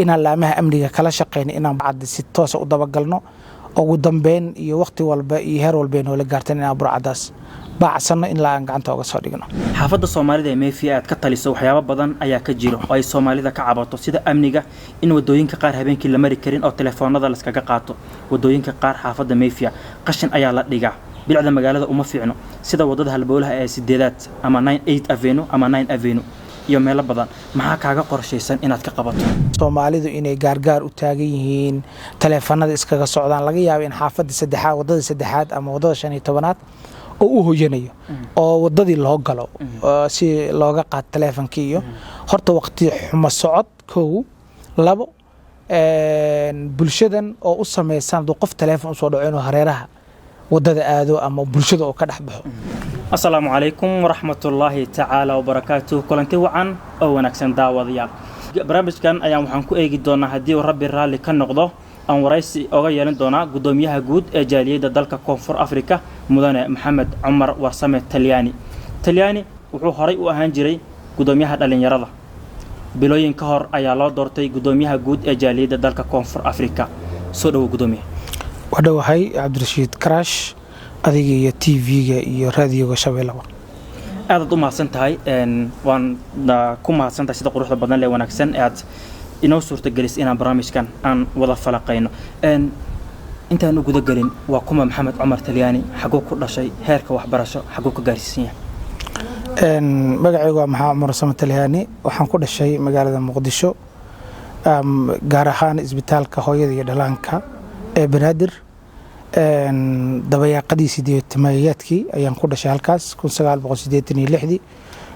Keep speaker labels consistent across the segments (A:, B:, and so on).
A: inaan laamaha amniga kala shaqeyno inaan bacda si toos ah u dabagalno ugu dambeyn iyo waqti walba iyo heer walba inoo la gaartan inaan burcadaas baacsanno in la aan gacanta uga soo dhigno.
B: xaafadda Soomaalida ee Mayfield aad ka taliso waxyaabo badan ayaa ka jiro oo ay Soomaalida ka cabato sida amniga in wadooyinka qaar habeenkii la mari karin oo telefoonada la iskaga qaato wadooyinka qaar xaafadda Mayfield qashin ayaa la dhigaa bilicda magaalada uma fiicno sida wadada halbowlaha ee 8 ama 98 Avenue ama 9 Avenue iyo meelo badan maxaa kaaga qorshaysan inaad ka qabato
A: Soomaalidu inay gaargaar u taagan yihiin telefoonada iskaga socdaan laga yaabo in xaafadda saddexaad wadada saddexaad ama wadada 15aad oo u hooyanayo oo wadadii loo galo si looga qaad telefoonka iyo horta waqti xuma socod koow labo bulshadan oo u sameeysan qof telefoon soo dhaco inuu hareeraha wadada aado ama bulshada oo ka dhaxbaxo.
B: Assalaamu alaykum warahmatullahi ta'ala wa barakatuh kulanti wacan oo wanaagsan daawadayaal barnaamijkan ayaan waxaan ku eegi doonaa hadii Rabbi raali ka noqdo aan waraysi oga yeelan doonaa gudoomiyaha guud ee jaaliyada dalka Koonfur Afrika mudane Maxamed Cumar Warsame Talyaani wuxuu horay u ahaan jiray gudoomiyaha dhalinyarada bilooyin ka hor ayaa loo doortay gudoomiyaha guud ee jaaliyada dalka Koonfur Afrika soo dhaw gudoomiyaha
A: wadhawahay Cabdirashiid Crash adiga iyo TV-ga iyo raadiyoga Shabeellaha
B: aad u mahadsantahay waan ku mahadsantahay sida quruxda badan ee wanaagsan ee aad inoo suurta galis inaan barnaamijkan aan wada falaqayno intaan u guda galin waa kuma Maxamed Cumar Talyaani xagoo ku dhashay heerka waxbarasho xagoo ka gaarsiisan
A: yahay magacaygu waa Maxamed Cumar Warsame Talyaani waxaan ku dhashay magaalada Muqdisho gaar ahaan isbitaalka hooyada iyo dhalaanka ee Banaadir dabayaaqadii 8 ayaan ku dhashay halkaas 1986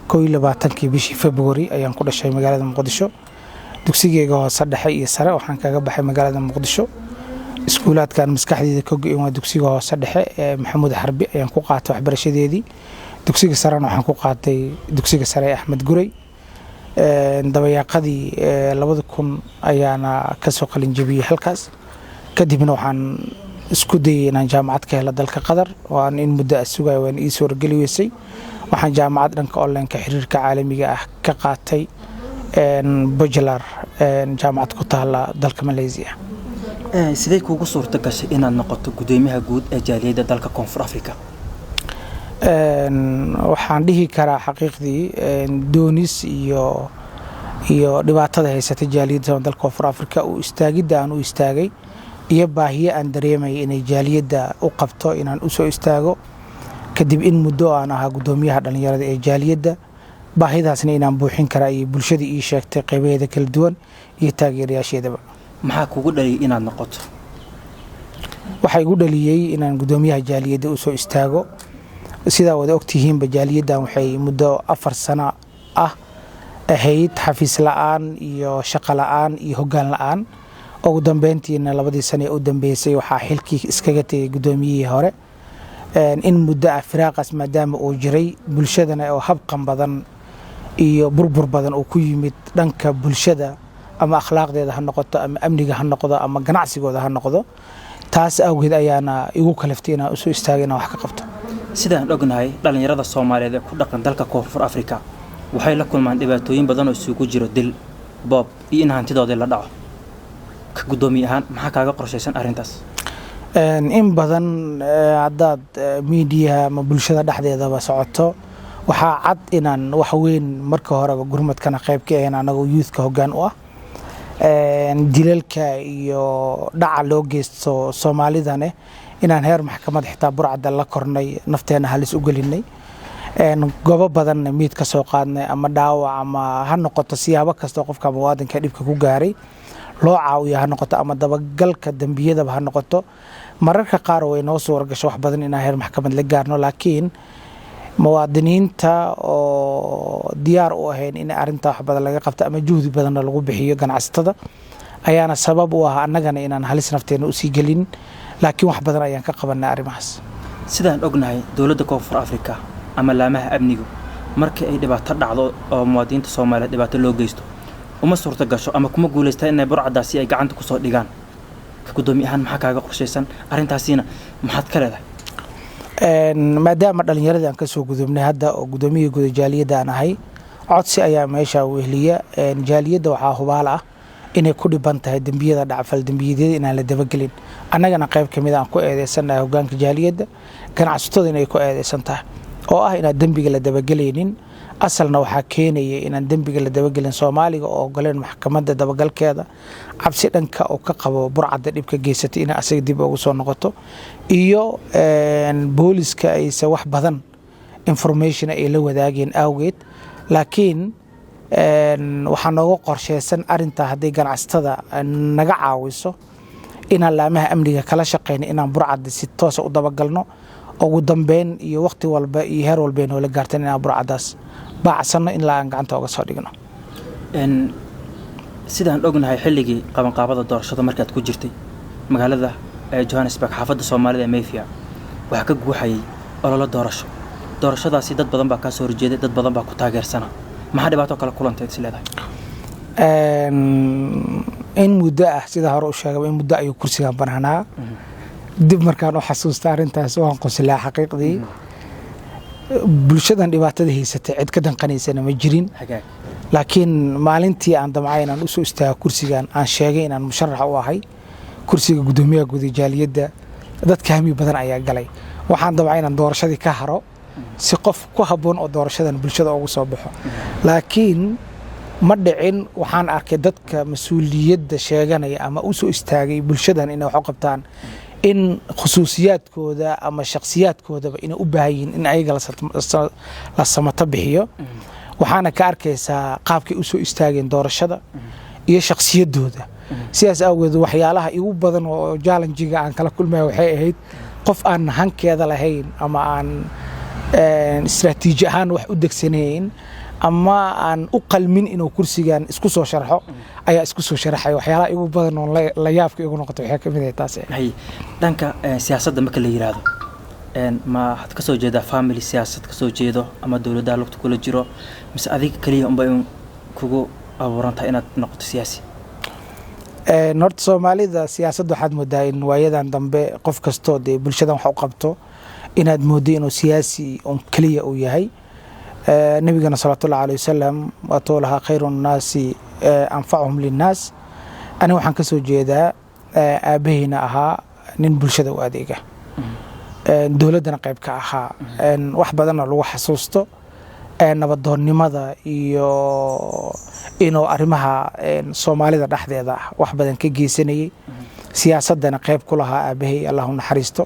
A: 22 bishii February ayaan ku dhashay magaalada Muqdisho dugsigeyga hoose dhexe iyo sare waxaan kaga baxay magaalada Muqdisho iskuulaadkan maskaxdeeda ka go'ay waa dugsiga hoose dhexe ee Maxamuud Xarbi ayaan ku qaatay waxbarashadeedii dugsiga sarena waxaan ku qaatay dugsiga sare Axmed Gurey dabayaaqadii 2000 ayaana ka soo qalin jabiyay halkaas kadibna waxaan isku dayay inaan jaamacad ka helo dalka Qatar waan in muddo sugay waan ii soo galiyeysay waxaan jaamacad dhanka online-ka xiriirka caalamiga ah ka qaatay bachelor jaamacad ku taala dalka Malaysia
B: sidee kuugu suurta gashay inaad noqoto gudoomiyaha guud ee jaaliyada dalka Koonfur Afrika
A: waxaan dhihi karaa xaqiiqdii doonis iyo dhibaatada haysata jaaliyada dalka Koonfur Afrika oo istaagida aan u istaagay iyo baahiye aan dareemay inay jaaliyada u qabto inaan u soo istaago kadib in muddo aan ahaa gudoomiyaha dhalinyarada ee jaaliyada baahidaasna inaan buuxin karaa iyo bulshada ii sheegtay qaybaheeda kala duwan iyo taageerayaasheedaba
B: maxaa kugu dhaliyay inaad noqoto
A: waxa igu dhaliyay inaan gudoomiyaha jaaliyada u soo istaago sida wada ogtihiinba jaaliyadan waxay muddo 4 sano ah ahayd xafiis la'aan iyo shaqo la'aan iyo hoggaan la'aan ugu dambeyntiina 2 sano u dambeysay waxa xilkii iskaga tagay gudoomiyihii hore in muddo firaaqas maadaama uu jiray bulshadana oo habqan badan iyo burbur badan oo ku yimid dhanka bulshada ama akhlaaqdeeda ha noqoto ama amniga ha noqdo ama ganacsigooda ha noqdo taas awgeed ayaana igu kaliftay inaan u soo istaagay inaan wax ka qabto
B: sidaan ognahay dhalinyarada Soomaaliyeed ee ku dhaqan dalka Koonfur Afrika waxay la kulmaan dhibaatooyin badan oo isugu jiro dil boob iyo in hantidooda la dhaco ka gudoomiye ahaan maxaa kaaga qorshaysan arintaas
A: in badan hadaad media ama bulshada dhexdeedaba socoto waxaa cad inaan wax weyn marka hore gurmadkana qayb ka ahayn anagu youth-ka hoggaan u ah dilalka iyo dhaca loo geysto Soomaalidana inaan heer maxkamad xitaa burcada la kornay nafteena halis u gelinay goobo badan mid ka soo qaadnay ama dhaawac ama ha noqoto siyaabo kasta qofka muwaadinka dhibka ku gaaray loo caawiyo ha noqoto ama dabagalka dambiyada ha noqoto mararka qaar way noo soo wargasho wax badan inaan heer maxkamad la gaarno laakiin muwaadiniinta oo diyaar u ahayn in arinta wax badan laga qabto ama juhdi badan lagu bixiyo ganacsatada ayaana sabab u ah annagana inaan halis nafteena u sii gelin laakiin wax badan ayaan ka qabanay arimahaas
B: sidaan ognahay dawladda Koonfur Afrika ama laamaha amnigu markii ay dhibaato dhacdo oo muwaadiniinta Soomaaliyeed dhibaato loo geysto uma suurta gasho ama kuma guuleystaan inay burcadaasi ay gacanta ku soo dhigaan ka gudoomiye ahaan maxaa kaaga qorshaysan arintaasina maxaad ka leedahay
A: maadaama dhalinyarada aan ka soo gudubnay hadda oo gudoomiyaha guud jaaliyada aan ahay codsi ayaa meesha weehliya jaaliyada waxaa hubaal ah inay ku dhiban tahay dembiyada dhacfal dembiyadeeda inaan la dabagelin annagana qayb ka mid aan ku eedeysanahay hoggaanka jaaliyadda ganacsatada inay ku eedeysan tahay oo ah inaan dembiga la dabagelaynin asalna waxaa keenaya inaan dembiga la dabagelin Soomaaliga oo ogoleen maxkamadda dabagalkeeda cabsi dhanka oo ka qabo burcadda dhibka geysatay in asaga dib ugu soo noqoto iyo booliska aysa wax badan information ay la wadaageen awgeed laakiin waxaa nooga qorsheysan arinta haddii ganacsatada naga caawiso inaan laamaha amniga kala shaqeyno inaan burcadda si toos u dabagalno ugu dambeyn iyo waqti walba iyo heer walba inoo la gaartan inaan burcaddaas baacsanno in la aan gacanta uga soo dhigno
B: sidaan ognahay xilligii qabanqaabada doorashada markaad ku jirtay magaalada Johannesburg xaafadda Soomaalida ee Mayfair waxa ka guuxayay olole doorashadaasi dad badan baa ka soo horjeeday dad badan baa ku taageersanaa maxaa dhibaato kala kulantay is leedahay
A: in muddo ah sida hore u sheegay in muddo ayuu kursigan banaanaa dib markaan u xasuusta arintaas waan qoslaa xaqiiqdii bulshadan dhibaatada haysatay cid ka danqanaysana ma jirin laakiin maalintii aan damcay inaan u soo istaago kursigan aan sheegay inaan musharax u ahay kursiga gudoomiyaha guud ee jaaliyadda dadka hami badan ayaa galay waxaan damcay inaan doorashadii ka haro si qof ku haboon oo doorashadan bulshada ugu soo baxo laakiin ma dhicin waxaan arkay dadka mas'uuliyadda sheeganaya ama u soo istaagay bulshadan inay wax u qabtaan in khusuusiyaadkooda ama shakhsiyaadkoodaba inay u baahan yihiin in ayaga la samato bixiyo waxaana ka arkaysaa qaabkay u soo istaageen doorashada iyo shakhsiyadooda sidaas awgeed waxyaalaha igu badan oo challenge-ga aan kala kulmayo waxay ahayd qof aan hankeeda lahayn ama aan istiraatiiji ahaan wax u degsanayn ama aan u qalmin inuu kursigan isku soo sharxo ayaa isku soo sharaxay waxyaalaha igu badan oo la yaabka igu noqotay waxa kamid ah taas
B: dhanka siyaasadda marka la yiraahdo ma had ka soo jeeda family siyaasad ka soo jeedo ama dawladda lugta kula jiro mise adiga kaliya un bay kugu abuurantahay inaad noqoto siyaasi
A: north Soomaalida siyaasadda waxaad moodaa in waayadan dambe qof kasto ee bulshadan wax u qabto inaad moodo inuu siyaasi oo kaliya uu yahay nabigana sallallahu alayhi wasallam wa toolaha khayrun naasi anfa'uhum linnaas ana waxaan ka soo jeedaa aabahina ahaa nin bulshada u adeega dawladana qayb ka ahaa wax badan oo lagu xasuusto nabadoonnimada iyo inuu arrimaha Soomaalida dhaxdeeda wax badan ka geysanayay siyaasadana qayb ku lahaa aabahay Allahu naxariisto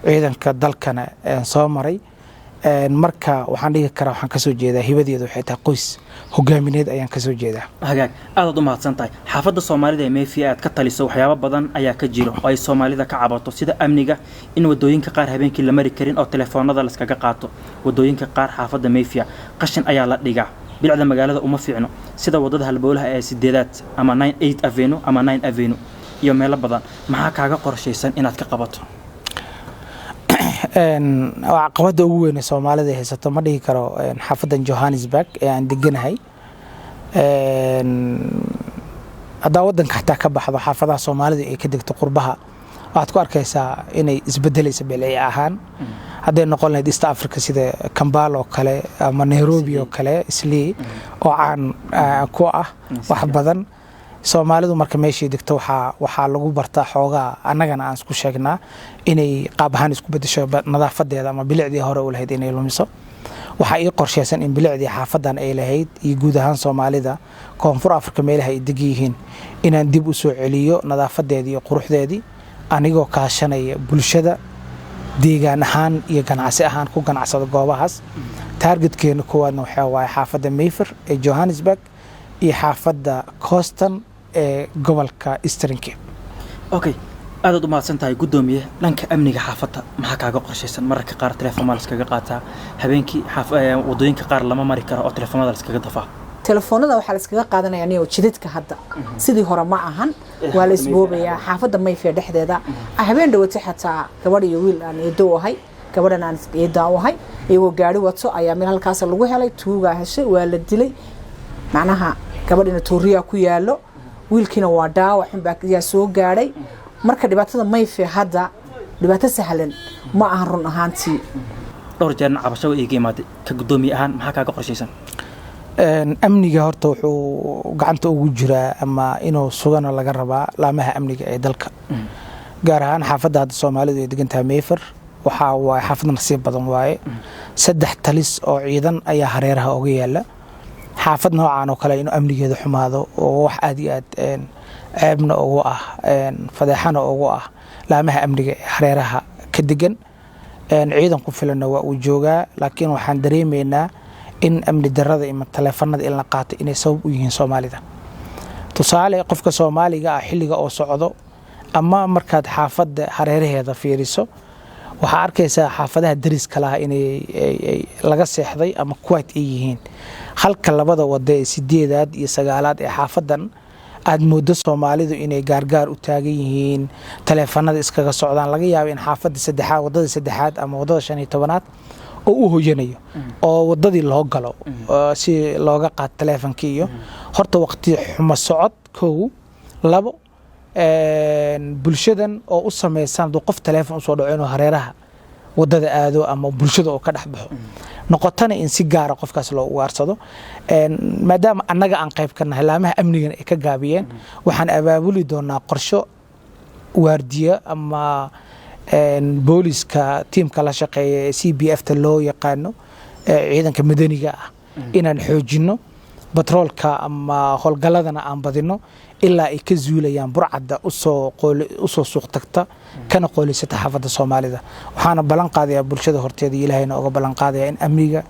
A: ciidanka dalkana soo maray marka waxaan dhigi karaa waxaan ka soo jeedaa hibadeedu waxay tahay qoys hogaamineed ayaan ka soo jeedaa
B: hagaag aad u mahadsantahay xaafadda Soomaalida ee Mayfair aad ka taliso waxyaabo badan ayaa ka jiro oo ay Soomaalida ka cabato sida amniga in wadooyinka qaar habeenkii la mari karin oo telefoonada la iskaga qaato wadooyinka qaar xaafadda Mayfair qashin ayaa la dhigaa bilcada magaalada uma fiicno sida wadada halbowlaha ee 8 ama 98 Avenue ama 9 Avenue iyo meelo badan maxaa kaaga qorsheysan inaad ka qabato
A: caqabada ugu weyn ee Soomaalida haysato ma dhigi karo xaafadan Johannesburg ee aan deganahay hadaa wadanka xataa ka baxdo xaafadaha Soomaalida ee ka degto qurbaha waxaad ku arkaysaa inay isbedelayso bilay ahaan haday noqon lahayd East Africa sida Kampala oo kale ama Nairobi oo kale isli oo aan ku ah wax badan Soomaalidu marka meeshii degto waxa lagu bartaa xoogaa annagana aan isku sheegnaa inay qaab ahaan isku bedesho nadaafadeeda ama bilicdii hore u lahayd inay lumiso waxa ay qorsheysan in bilicdii xaafadan ay lahayd iyo guud ahaan Soomaalida Koonfur Afrika meelaha ay degan yihiin inaan dib u soo celiyo nadaafadeedii iyo quruxdeedii anigoo kaashanaya bulshada deegaan ahaan iyo ganacsi ahaan ku ganacsada goobahaas targetkeena koowaadna waxa waaye xaafadda Mayfair ee Johannesburg iyo xaafadda Coastal ee gobolka Eastern Cape
B: okay aad u mahadsantahay gudoomiye dhanka amniga xaafadda maxaa kaaga qorsheysan mararka qaar telefoonada la iskaga qaataa habeenkii wadooyinka qaar lama mari karo oo telefoonada la iskaga dafaa
C: telefoonada waxa la iskaga qaadanaya niyo jidadka hadda sidii hore ma ahan waa la isboobayaa xaafadda Mayfair dhexdeeda habeen dhawatay xataa gabadh iyo wiil aan eedo ahay gabadhan aan eedo ahay iyagoo gaari wato ayaa meel halkaas lagu helay tuuga heshay waa la dilay macnaha gabadhina tuuriya ku yaalo wiilkina waa dhaawac xun soo gaaray marka dhibaatada Mayfair hadda dhibaato sahlan ma ahan run ahaantii
B: dhowr jeer cabasho ay geemaaday ka gudoomiye ahaan maxaa kaaga qorsheysan
A: amniga horta wuxuu gacanta ugu jiraa ama inuu sugano laga rabaa laamaha amniga ee dalka gaar ahaan xaafadda hadda Soomaalidu ay degan tahay Mayfair waxa waa xaafad nasiib badan waaye saddex talis oo ciidan ayaa hareeraha uga yaala xaafad noocaan oo kale inuu amnigeeda xumaado oo wax aad iyo aad ceebna ugu ah fadeexana ugu ah laamaha amniga ee hareeraha ka degan ciidan ku filan waa uu joogaa laakiin waxaan dareemaynaa in amni darrada iyo taleefanada in la qaato inay sabab u yihiin Soomaalida tusaale qofka Soomaaliga ah xilliga oo socdo ama markaad xaafadda hareeraheeda fiiriso waxa arkaysaa xaafadaha dariska laha inay laga seexday ama quite ay yihiin halka labada wada ee 8aad iyo 9aad ee xaafadan aad moodo Soomaalidu inay gaargaar u taagan yihiin taleefanada iskaga socdaan laga yaabo in xaafadda saddexaad wadada saddexaad ama wadada 15aad oo u hooyanayo oo wadadii loo galo si looga qaad taleefankii iyo horta waqti xumo socod koow labo bulshadan oo u sameeysan dad qof taleefan soo dhaco inuu hareeraha wadada aado ama bulshada oo ka dhaxbaxo noqotana in si gaar ah qofkaas loo waarsado maadaama annaga aan qayb ka nahay laamaha amniga ee ka gaabiyeen waxaan abaabuli doonaa qorsho waardiya ama booliska teamka la shaqeeya CBF ta loo yaqaano ciidanka madaniga ah inaan xoojino batroolka ama howlgaladana aan badino ilaa ay ka zuulayaan burcadda u soo suuq tagta kana qoolisata xaafadda Soomaalida waxaana balan qaadayaa bulshada horteeda Ilaahayna uga balan qaadayaa in amniga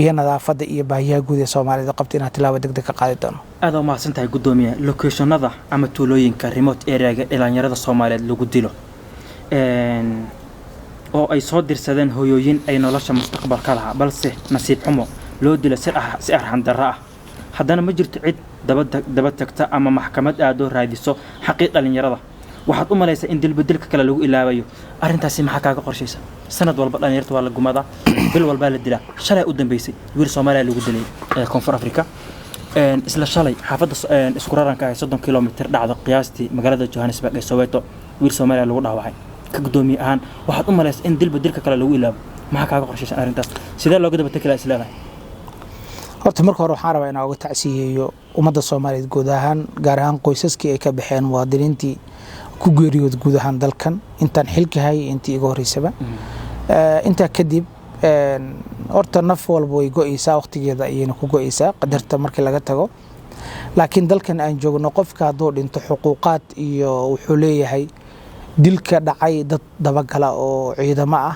A: iyo nadaafadda iyo baahiyaha guud ee Soomaalida qabta inay tilaabo degdeg ka qaadi doono
B: aad u mahadsantahay gudoomiye locationada ama tuulooyinka remote area-ga dhalinyarada Soomaaliyeed lagu dilo oo ay soo dirsadeen hooyooyin ay nolosha mustaqbalka laha balse nasiib xumo loo dilo si arxan darro ah haddana ma jirto cid daba tagta ama maxkamad aad oo raadiso xaqiiq dhalinyarada waxaad u malaysaa in dilbadilka kale lagu ilaabayo arrintaasi maxaa kaaga qorshaysa sanad walba dhalinyarta waa la gumadaa bil walba la dilaa shalay u dambeysay wiil Soomaaliya lagu dilay Koonfur Afrika isla shalay xaafadda isku raranka ah 30 kilomitir dhacdo qiyaastii magaalada Johannesburg ee Soweto wiil Soomaaliya lagu dhaawacay ka gudoomiye ahaan waxaad u malaysaa in dilbadilka kale lagu ilaabo maxaa kaaga qorshaysan arrintaas sidee looga daba tagi lahaa islaamaha
A: horta marka hore waxaan rabaa inaan uga tacsiyeeyo ummadda Soomaaliyeed guud ahaan gaar ahaan qoysaskii ay ka baxeen muwaadiniintii ku geeriyood guud ahaan dalkan intaan xilkahay intii iga horeysaba inta kadib horta naf walba way go'aysaa waqtigeeda ayayna ku go'aysaa qadarta markii laga tago laakiin dalkan aan joogno qofka hadduu dhinto xuquuqaad iyo wuxuu leeyahay dilka dhacay dad dabagala oo ciidamo ah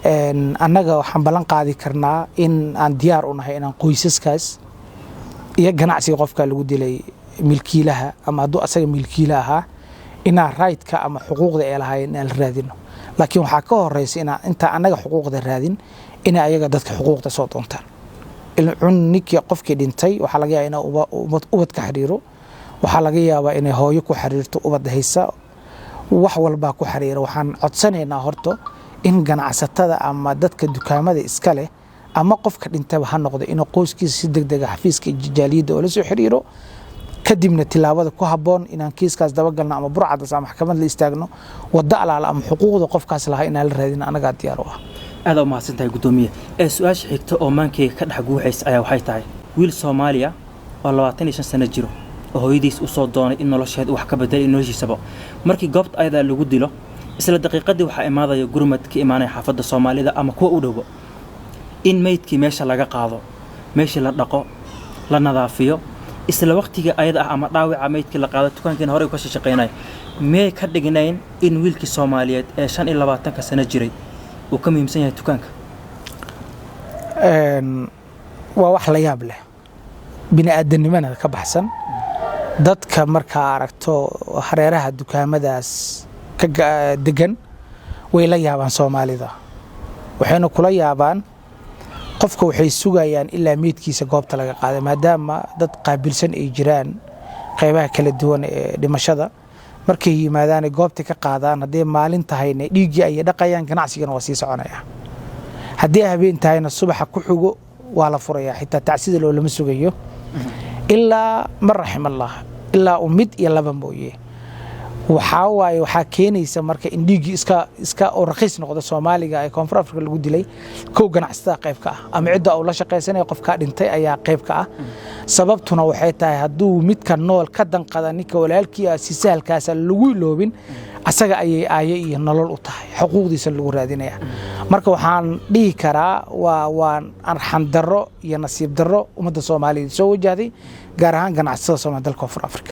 A: annaga waxaan balan qaadi karnaa in aan diyaar u nahay inaan qoysaskaas iyo ganacsiga qofka lagu dilay milkiilaha ama hadduu asaga milkiila ahaa inaan raydka ama xuquuqda ee lahaayeen aan la raadino laakiin waxaa ka horeysa inaan inta annaga xuquuqda raadin inay ayaga dadka xuquuqda soo doontaan ninkii qofkii dhintay waxaa laga yaabaa inuu ubad ka xiriiro waxaa laga yaabaa inay hooyo ku xiriirto ubad haysa wax walba ku xiriira waxaan codsanaynaa horto in ganacsatada ama dadka dukaamada iska leh ama qofka dhintaba ha noqdo inuu qoyskiisa si degdeg ah xafiiska jaaliyadda oo la soo xiriiro kadibna tilaabada ku haboon inaan kiiskaas daba galno ama burcadaas ama maxkamad la istaagno wada alaala ama xuquuqda qofkaas lahaa inaan la raadino anaga diyaar u ah
B: aad u mahadsantahay gudoomiye su'aasha xigta oo maankeyga ka dhex guuxaysa ayaa waxay tahay wiil Soomaaliya oo 25 sano jiro oo hooyadiis u soo doonay in nolosheeda wax ka bedel noloshiisaba markii goobta ayada lagu dilo isla daqiiqadii waxa imaadaya gurmad ka imaanay xaafadda Soomaalida ama kuwa u dhowba in meydkii meesha laga qaado meesha la dhaqo la nadaafiyo isla waqtiga ayada ah ama dhaawaca meydkii la qaado dukaankiina hore u ka shaqeynay mee ka dhignayn in wiilkii Soomaaliyeed ee 25 sano jiray uu ka muhiimsan yahay dukaanka
A: waa wax la yaab leh bini'aadanimada ka baxsan dadka marka aragto hareeraha dukaamadaas ka degan way la yaabaan Soomaalida waxayna kula yaabaan qofka waxay sugayaan ilaa meedkiisa goobta laga qaaday maadaama dad qaabilsan ay jiraan qaybaha kala duwan ee dhimashada markay yimaadaan goobta ka qaadaan hadii maalin tahayna dhiigii ay dhaqayaan ganacsigana waa sii soconaya hadii habeen tahayna subaxa ku xugo waa la furaya xitaa tacsida loo lama sugayo ilaa mar rahimallah ilaa umid iyo laba mooyee waxaa keenaysa marka in dhiigii iska oo raqiis noqdo Soomaaliga ay Koonfur Afrika lagu dilay kow ganacsatada qayb ka ah ama cidda uu la shaqeynay qofka dhintay ayaa qayb ka ah sababtuna waxay tahay hadduu midka nool ka danqada ninka walaalkii si sahalkaas lagu iloobin asaga ayay aaye iyo nolol u tahay xuquuqdiisa lagu raadinaya marka waxaan dhihi karaa waan arxan darro iyo nasiib darro ummadda Soomaaliyeed soo wajahday gaar ahaan ganacsatada Soomaaliya dalka Koonfur Afrika